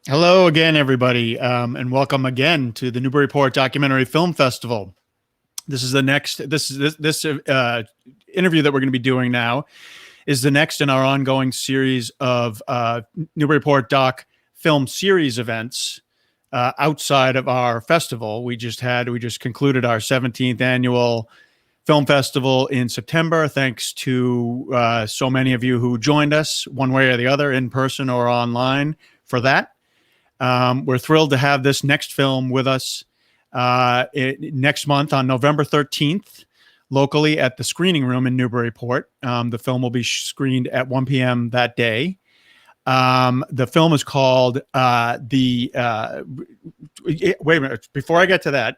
Hello again, everybody, and welcome again to the Newburyport Documentary Film Festival. This is the next. This interview that we're going to be doing now is the next in our ongoing series of Newburyport Doc Film Series events outside of our festival. We just concluded our 17th annual film festival in September. Thanks to so many of you who joined us one way or the other, in person or online, for that. We're thrilled to have this next film with us next month on November 13th, locally at the Screening Room in Newburyport. The film will be screened at 1 p.m. that day. The film is called wait a minute. Before I get to that,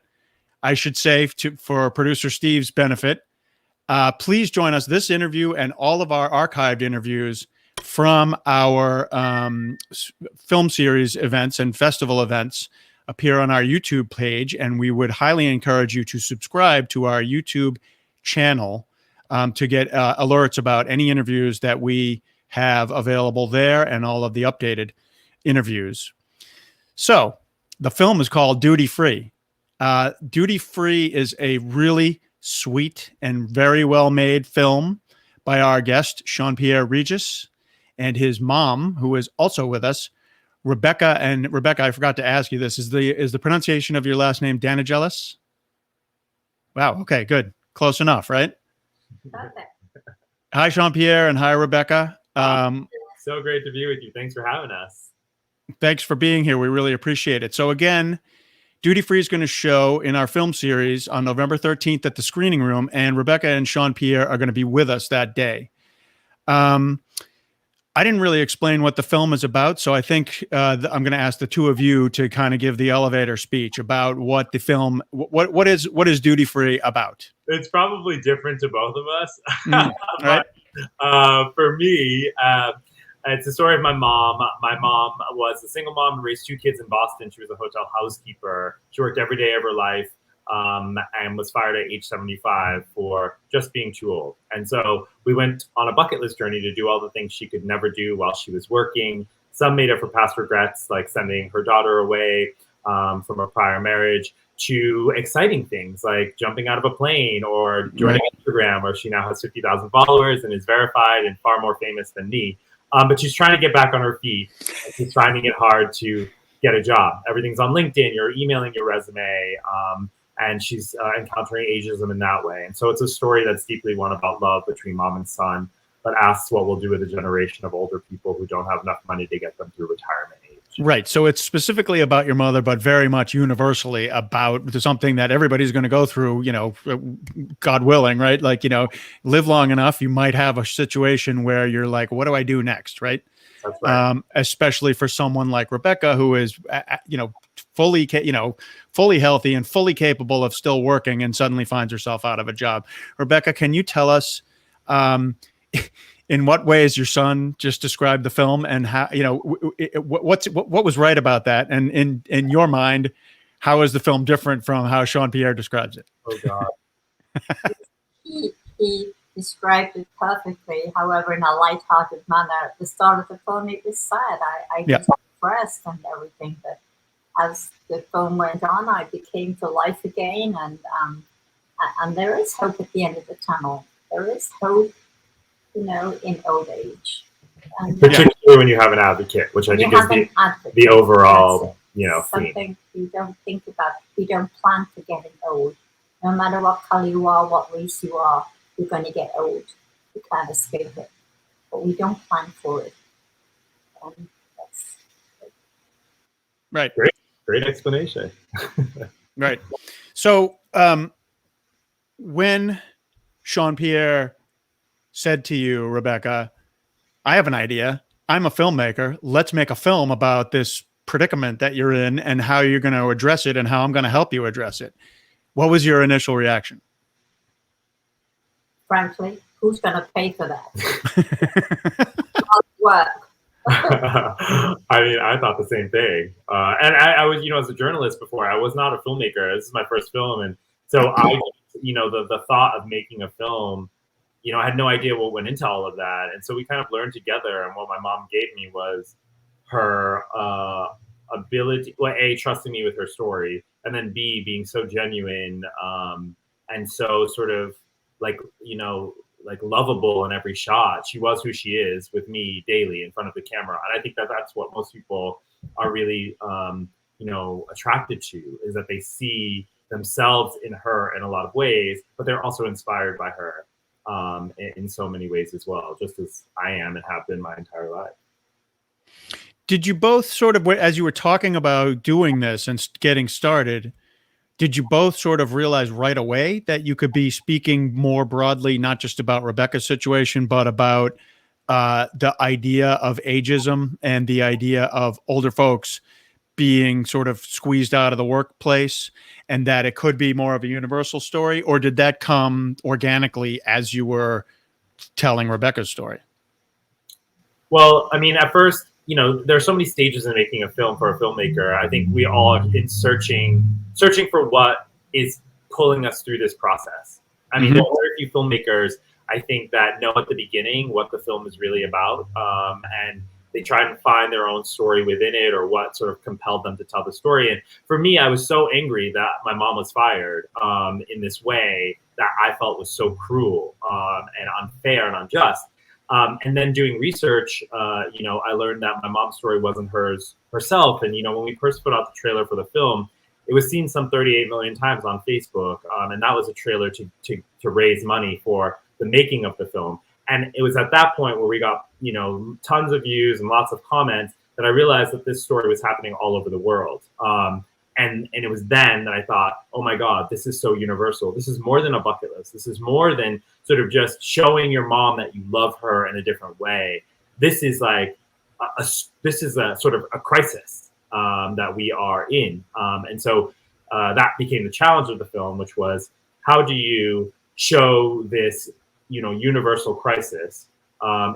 I should say, for producer Steve's benefit, please join us. This interview and all of our archived interviews from our film series events and festival events appear on our YouTube page, and we would highly encourage you to subscribe to our YouTube channel to get alerts about any interviews that we have available there and all of the updated interviews. So the film is called Duty Free. Duty Free is a really sweet and very well made film by our guest, Sian-Pierre Regis, and his mom, who is also with us, Rebecca. And Rebecca, I forgot to ask you this: is the pronunciation of your last name Danigelis? Wow. Okay. Good. Close enough, right? Perfect. Hi, Sian-Pierre, and hi, Rebecca. So great to be with you. Thanks for having us. Thanks for being here. We really appreciate it. So again, Duty Free is going to show in our film series on November 13th at the Screening Room, and Rebecca and Sian-Pierre are going to be with us that day. I didn't really explain what the film is about, so I think I'm going to ask the two of you to kind of give the elevator speech about what the film, what is Duty Free about. It's probably different to both of us. Right. For me, it's the story of my mom. My mom was a single mom and raised two kids in Boston. She was a hotel housekeeper. She worked every day of her life. And was fired at age 75 for just being too old. And so we went on a bucket list journey to do all the things she could never do while she was working. Some made up for past regrets, like sending her daughter away from a prior marriage, to exciting things like jumping out of a plane or joining Instagram, where she now has 50,000 followers and is verified and far more famous than me. But she's trying to get back on her feet. And she's finding it hard to get a job. Everything's on LinkedIn. You're emailing your resume. And she's encountering ageism in that way. And so it's a story that's deeply one about love between mom and son, but asks what we'll do with a generation of older people who don't have enough money to get them through retirement age. Right. So it's specifically about your mother, but very much universally about something that everybody's going to go through, God willing, right? Like, live long enough, you might have a situation where you're like, what do I do next? Right. That's right. Especially for someone like Rebecca, who is, fully healthy and fully capable of still working, and suddenly finds herself out of a job. Rebecca, can you tell us in what ways your son just described the film, and how, what was right about that? And in your mind, how is the film different from how Sian-Pierre describes it? Oh, God. He described it perfectly. However, in a light-hearted manner. At the start of the film, it was sad. I was depressed and everything, but as the film went on, I became to life again, and there is hope at the end of the tunnel. There is hope, in old age. Particularly when you have an advocate, which I think is the overall, something theme. you don't think about. You don't plan for getting old. No matter what color you are, what race you are, you're going to get old. You can't escape it. But we don't plan for it. That's right. Great explanation. Right. So when Sian-Pierre said to you, Rebecca, I have an idea. I'm a filmmaker. Let's make a film about this predicament that you're in and how you're going to address it and how I'm going to help you address it. What was your initial reaction? Frankly, who's going to pay for that? Hard work. I mean, I thought the same thing. And I was, as a journalist before, I was not a filmmaker. This is my first film. And so the thought of making a film, I had no idea what went into all of that. And so we kind of learned together. And what my mom gave me was her ability, well, A, trusting me with her story, and then B, being so genuine, and so sort of like, like lovable in every shot. She was who she is with me daily in front of the camera. And I think that that's what most people are really, attracted to, is that they see themselves in her in a lot of ways, but they're also inspired by her in so many ways as well, just as I am and have been my entire life. Did you both sort of, as you were talking about doing this and getting started, did you both sort of realize right away that you could be speaking more broadly, not just about Rebecca's situation, but about the idea of ageism and the idea of older folks being sort of squeezed out of the workplace, and that it could be more of a universal story? Or did that come organically as you were telling Rebecca's story? Well, I mean, at first, there are so many stages in making a film for a filmmaker. I think we all are in searching for what is pulling us through this process. I mean, there are very few filmmakers, I think, that know at the beginning what the film is really about, and they try and find their own story within it, or what sort of compelled them to tell the story. And for me, I was so angry that my mom was fired in this way that I felt was so cruel and unfair and unjust. And then doing research, I learned that my mom's story wasn't herself. And, when we first put out the trailer for the film, it was seen some 38 million times on Facebook. And that was a trailer to raise money for the making of the film. And it was at that point where we got, tons of views and lots of comments that I realized that this story was happening all over the world. And it was then that I thought, oh my God, this is so universal. This is more than a bucket list. This is more than sort of just showing your mom that you love her in a different way. This is like, this is a sort of a crisis that we are in. And so that became the challenge of the film, which was, how do you show this, universal crisis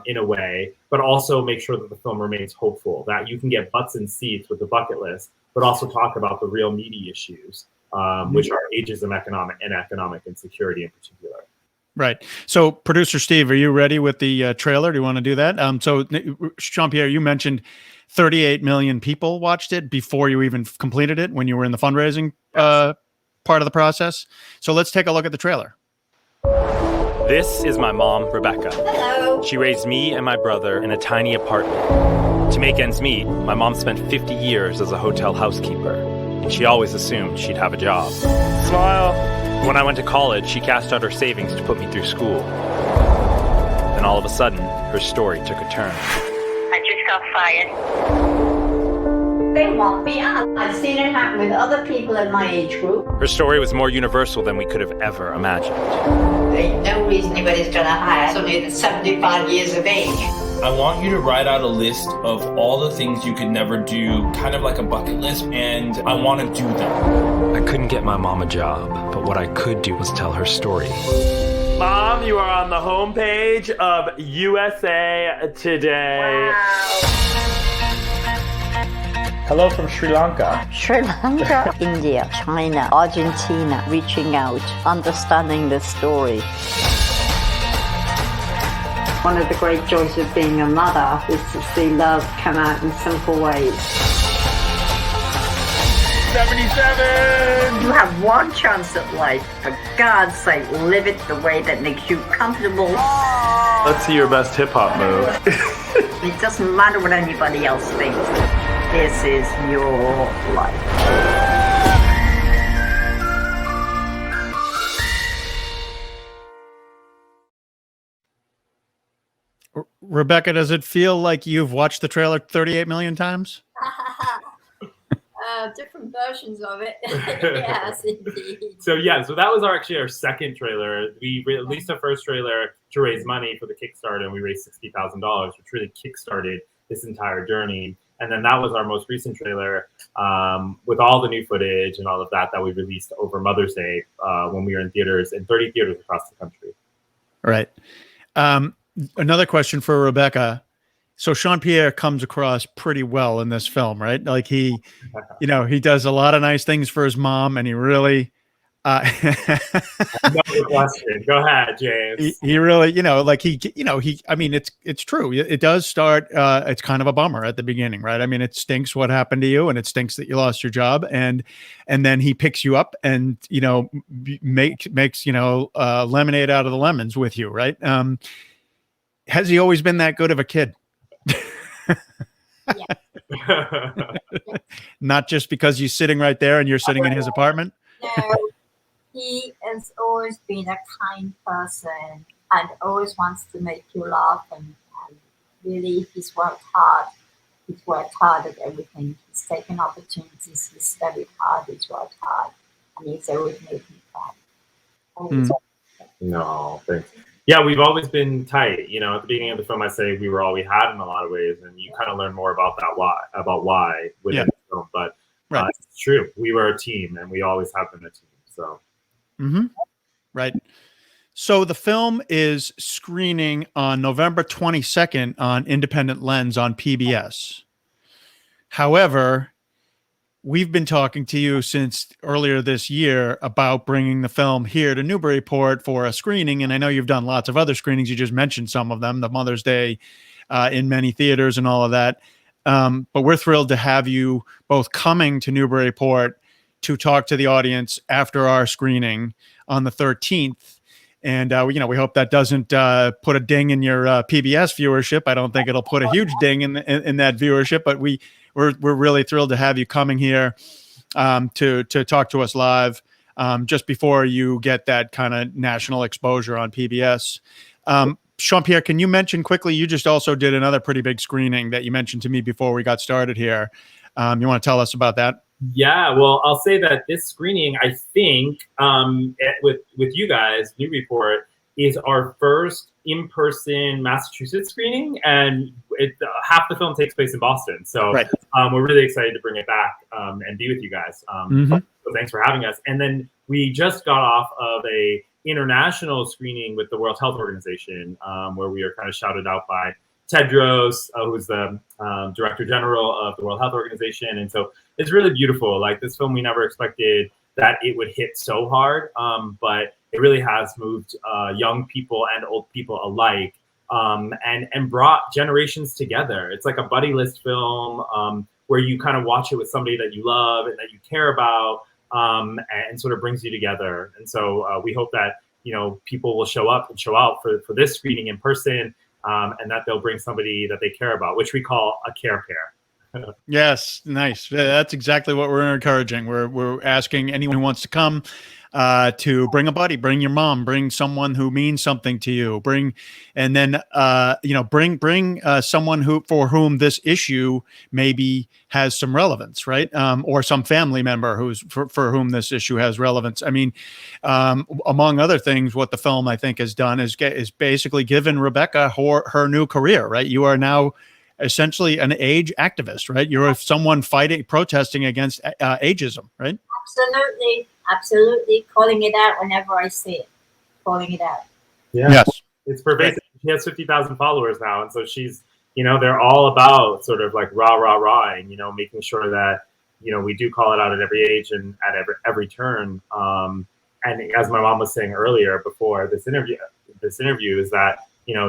in a way, but also make sure that the film remains hopeful, that you can get butts in seats with the bucket list, but also talk about the real meaty issues, which are ageism, economic insecurity in particular. Right. So, producer Steve, are you ready with the trailer? Do you want to do that? So, Sian-Pierre, you mentioned 38 million people watched it before you even completed it, when you were in the fundraising part of the process. So let's take a look at the trailer. This is my mom, Rebecca. Hello. She raised me and my brother in a tiny apartment. To make ends meet, my mom spent 50 years as a hotel housekeeper, and she always assumed she'd have a job. Smile! When I went to college, she cashed out her savings to put me through school. Then all of a sudden, her story took a turn. I just got fired. They want me out. I've seen it happen with other people in my age group. Her story was more universal than we could have ever imagined. There ain't no reason anybody's gonna hire somebody that's 75 years of age. I want you to write out a list of all the things you could never do, kind of like a bucket list, and I want to do them. I couldn't get my mom a job, but what I could do was tell her story. Mom, you are on the homepage of USA Today. Wow. Hello from Sri Lanka. Sri Lanka, India, China, Argentina, reaching out, understanding the story. One of the great joys of being a mother is to see love come out in simple ways. 77! You have one chance at life. For God's sake, live it the way that makes you comfortable. Let's see your best hip-hop move. It doesn't matter what anybody else thinks. This is your life. Rebecca, does it feel like you've watched the trailer 38 million times? Different versions of it. Yes, indeed. So that was actually our second trailer. We released the first trailer to raise money for the Kickstarter, and we raised $60,000, which really kickstarted this entire journey. And then that was our most recent trailer with all the new footage and all of that we released over Mother's Day when we were in 30 theaters across the country. Right. Another question for Rebecca. So Sian-Pierre comes across pretty well in this film, right? Like he does a lot of nice things for his mom, and he really Another question. Go ahead, James. He really, I mean, it's true. It does start. It's kind of a bummer at the beginning, right? I mean, it stinks what happened to you, and it stinks that you lost your job, and then he picks you up, and makes lemonade out of the lemons with you, right? Has he always been that good of a kid? Not just because he's sitting right there and you're sitting in his apartment. No, he has always been a kind person and always wants to make you laugh. And really, he's worked hard. He's worked hard at everything. He's taken opportunities. He's studied hard. He's worked hard, and he's always made me proud. Always. No, thanks. Yeah, we've always been tight. At the beginning of the film, I say we were all we had in a lot of ways, and you kind of learn more about why within the film. But it's true. We were a team, and we always have been a team. So, right. So the film is screening on November 22nd on Independent Lens on PBS. However, we've been talking to you since earlier this year about bringing the film here to Newburyport for a screening. And I know you've done lots of other screenings. You just mentioned some of them, the Mother's Day in many theaters and all of that. But we're thrilled to have you both coming to Newburyport to talk to the audience after our screening on the 13th. And, we hope that doesn't put a ding in your PBS viewership. I don't think it'll put a huge ding in that viewership, but we're really thrilled to have you coming here to talk to us live just before you get that kind of national exposure on PBS. Sian-Pierre, can you mention quickly, you just also did another pretty big screening that you mentioned to me before we got started here. You want to tell us about that? Yeah, well, I'll say that this screening, I think, with you guys, Newburyport, is our first in-person Massachusetts screening, and half the film takes place in Boston. So we're really excited to bring it back and be with you guys. So thanks for having us. And then we just got off of a international screening with the World Health Organization, where we are kind of shouted out by Tedros, who's the Director General of the World Health Organization. And so it's really beautiful. Like, this film, we never expected that it would hit so hard, but it really has moved young people and old people alike, and brought generations together. It's like a buddy list film where you kind of watch it with somebody that you love and that you care about, and sort of brings you together. And so we hope that people will show up and show out for this screening in person, and that they'll bring somebody that they care about, which we call a care pair. Yes, nice. That's exactly what we're encouraging. We're asking anyone who wants to come to bring a buddy, bring your mom, bring someone who means something to you, bring someone for whom this issue maybe has some relevance, right? Or some family member for whom this issue has relevance. I mean, among other things, what the film, I think, has done is basically given Rebecca her new career, right? You are now essentially an age activist, right? You're someone protesting against ageism, right? Absolutely. Calling it out whenever I see it. Calling it out. Yeah. Yes. It's pervasive. She has 50,000 followers now. And so she's, they're all about sort of like rah-ing, making sure that, we do call it out at every age and at every turn. And as my mom was saying earlier before this interview is that,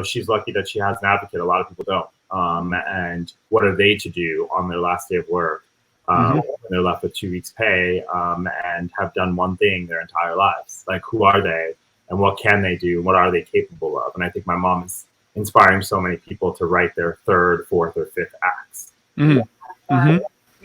she's lucky that she has an advocate. A lot of people don't. And what are they to do on their last day of work? When they're left with 2 weeks' pay, and have done one thing their entire lives. Like, who are they, and what can they do, and what are they capable of? And I think my mom is inspiring so many people to write their third, fourth, or fifth acts. We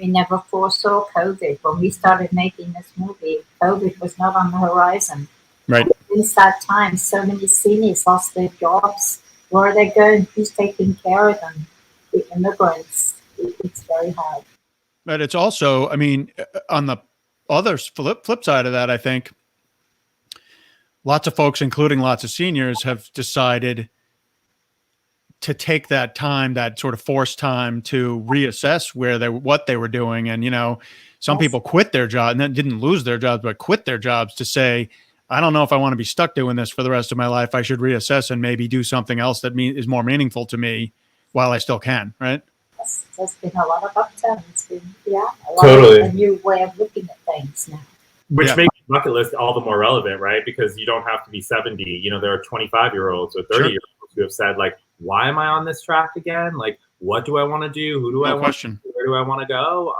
never foresaw COVID. When we started making this movie, COVID was not on the horizon. Right. Since that time, so many seniors lost their jobs. Where are they going? Who's taking care of them? The immigrants. It's very hard. But it's also, I mean, on the other flip side of that, I think lots of folks, including lots of seniors, have decided to take that time, that sort of forced time, to reassess what they were doing. And, some people quit their job and then didn't lose their jobs, but quit their jobs to say, I don't know if I want to be stuck doing this for the rest of my life. I should reassess and maybe do something else that is more meaningful to me while I still can. Right. There's been a lot of upturns. A totally. A new way of looking at things now. Which makes bucket list all the more relevant, right? Because you don't have to be 70. You know, there are 25-year-olds or 30-year-olds who have said, like, why am I on this track again? Like, what do I want to do? Who do I want to do? Where do I want to go?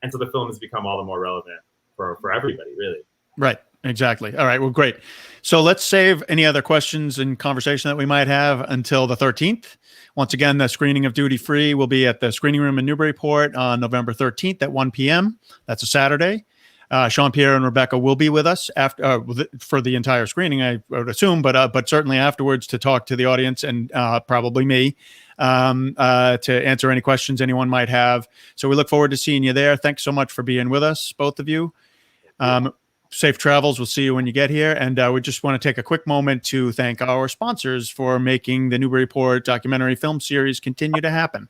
And so the film has become all the more relevant for everybody, really. Right. Exactly. All right. Well, great. So let's save any other questions and conversation that we might have until the 13th. Once again, the screening of Duty Free will be at the screening room in Newburyport on November 13th at 1 p.m. That's a Saturday. Sian-Pierre and Rebecca will be with us after for the entire screening, I would assume, but certainly afterwards to talk to the audience and probably me to answer any questions anyone might have. So we look forward to seeing you there. Thanks so much for being with us, both of you. Safe travels. We'll see you when you get here. And we just want to take a quick moment to thank our sponsors for making the Newburyport documentary film series continue to happen.